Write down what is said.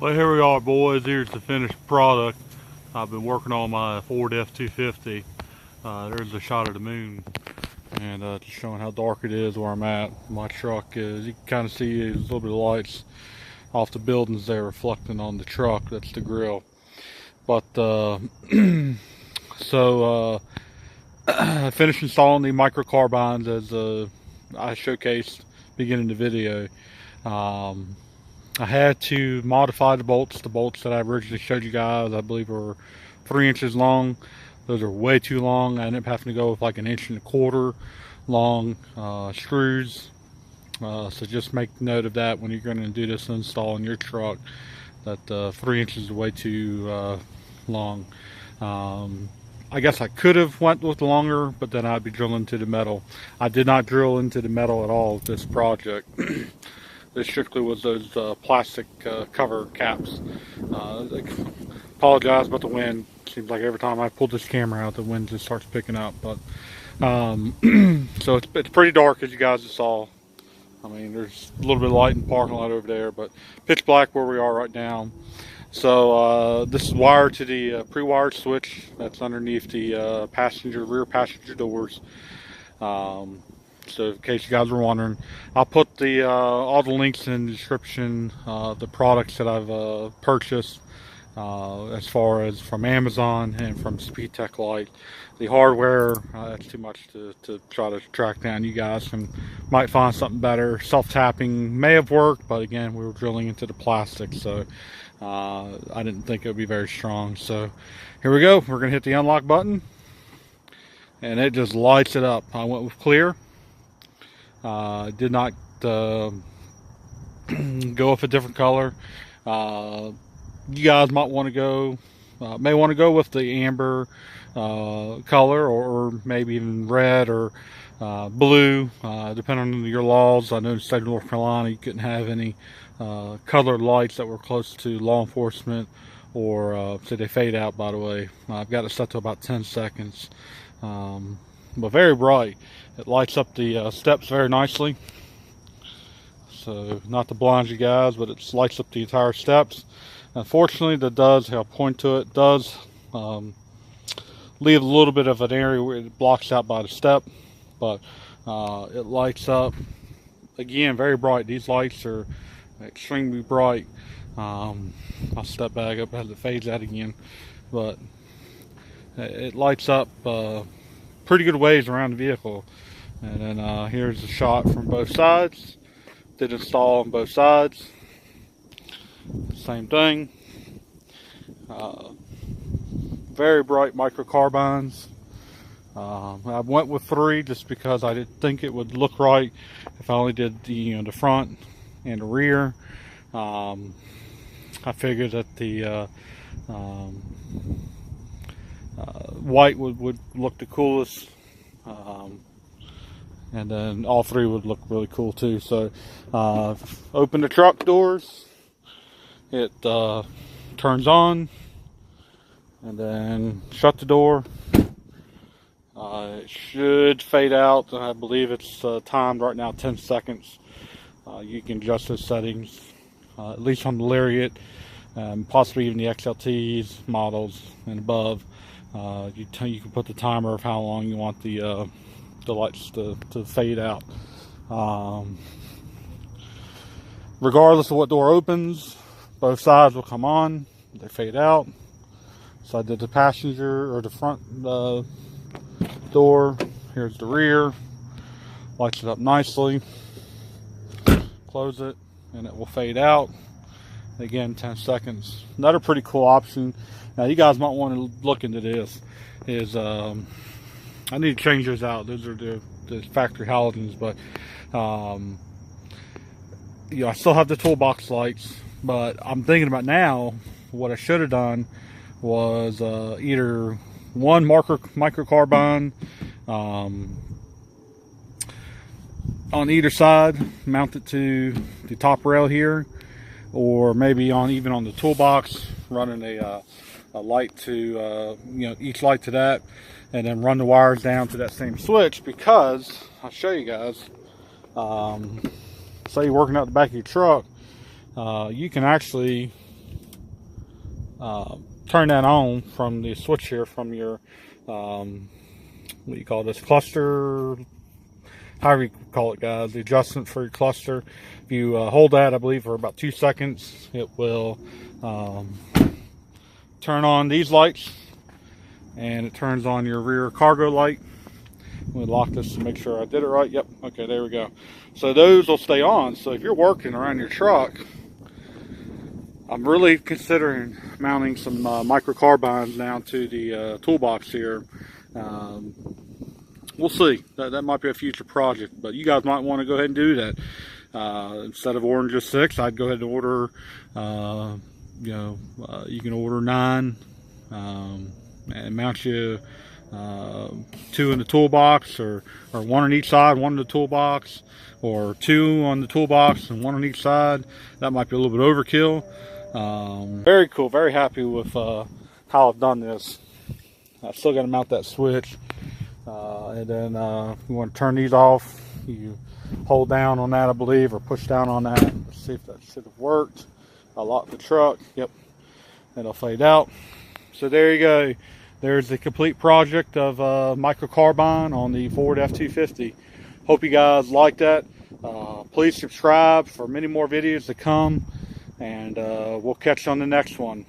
Well, here we are, boys. Here's the finished product. I've been working on my Ford F250. There's a shot of the moon, and just showing how dark it is where I'm at. My truck is, you can kind of see a little bit of lights off the buildings there reflecting on the truck. That's the grill. But I finished installing the micro carbines as I showcased beginning the video. I had to modify the bolts. The bolts that I originally showed you guys, I believe, were 3 inches long. Those are way too long. I ended up having to go with like 1.25 inch long screws. So just make note of that when you're going to do this install in your truck, that 3 inches is way too long. I guess I could have went with longer, but then I'd be drilling into the metal. I did not drill into the metal at all with this project. This strictly was those plastic cover caps. I apologize about the wind. Seems like every time I pull this camera out, the wind just starts picking up. But so it's pretty dark, as you guys just saw. I mean, there's a little bit of light in the parking lot over there, but pitch black where we are right now. So this is wired to the pre-wired switch that's underneath the rear passenger doors. So in case you guys were wondering, I'll put all the links in the description, the products that I've purchased as far as from Amazon and from SpeedTech Light. The hardware, that's too much to try to track down. You guys might find something better. Self-tapping may have worked, but again, we were drilling into the plastic, so I didn't think it would be very strong. So here we go. We're going to hit the unlock button, and it just lights it up. I went with clear. Did not go with a different color. You guys might want to go, may want to go with the amber color, or maybe even red or blue, depending on your laws. I know in the state of North Carolina you couldn't have any colored lights that were close to law enforcement, or so they fade out, by the way. I've got it set to about 10 seconds. But very bright. It lights up the steps very nicely. So not to blind you guys, but it lights up the entire steps. Unfortunately, that does have a point to it. Does leave a little bit of an area where it blocks out by the step, but it lights up again very bright. These lights are extremely bright. I'll step back up as it fades out again, but it lights up pretty good ways around the vehicle. And then here's a shot from both sides. Did install on both sides. Same thing. Very bright micro carbines. I went with 3 just because I didn't think it would look right if I only did the front and the rear. I figured that the white would look the coolest, and then all 3 would look really cool too. So open the truck doors, it turns on, and then shut the door. It should fade out. I believe it's timed right now 10 seconds. You can adjust those settings, at least on the Lariat, possibly even the XLTs models and above. You can put the timer of how long you want the lights to fade out. Regardless of what door opens, both sides will come on. They fade out. So I did the passenger or the front door. Here's the rear. Lights it up nicely. Close it, and it will fade out. Again, 10 seconds. Another pretty cool option. Now you guys might want to look into this. I need to change those out. Those are the factory halogens, but I still have the toolbox lights. But I'm thinking about now, what I should have done was either one micro carbine on either side, mount it to the top rail here, or maybe even on the toolbox, running a light to each light to that, and then run the wires down to that same switch. Because I'll show you guys, say you're working out the back of your truck, you can actually turn that on from the switch here, from your what do you call this, cluster, however you call it, guys, the adjustment for your cluster. If you hold that, I believe, for about 2 seconds, it will turn on these lights, and it turns on your rear cargo light. We'll lock this to make sure I did it right. Yep, okay, there we go. So those will stay on. So if you're working around your truck, I'm really considering mounting some micro carbines down to the toolbox here. We'll see. That might be a future project, but you guys might want to go ahead and do that. Instead of ordering just 6, I'd go ahead and order, you can order 9 and mount you 2 in the toolbox, or 1 on each side, 1 in the toolbox, or 2 on the toolbox and 1 on each side. That might be a little bit overkill. Very cool, very happy with how I've done this. I've still got to mount that switch, and then you want to turn these off, you hold down on that, I believe, or push down on that. Let's see if that should have worked. I locked the truck. Yep, it'll fade out. So there you go. There's the complete project of micro carbine on the Ford F250. Hope you guys like that. Please subscribe for many more videos to come, and we'll catch you on the next one.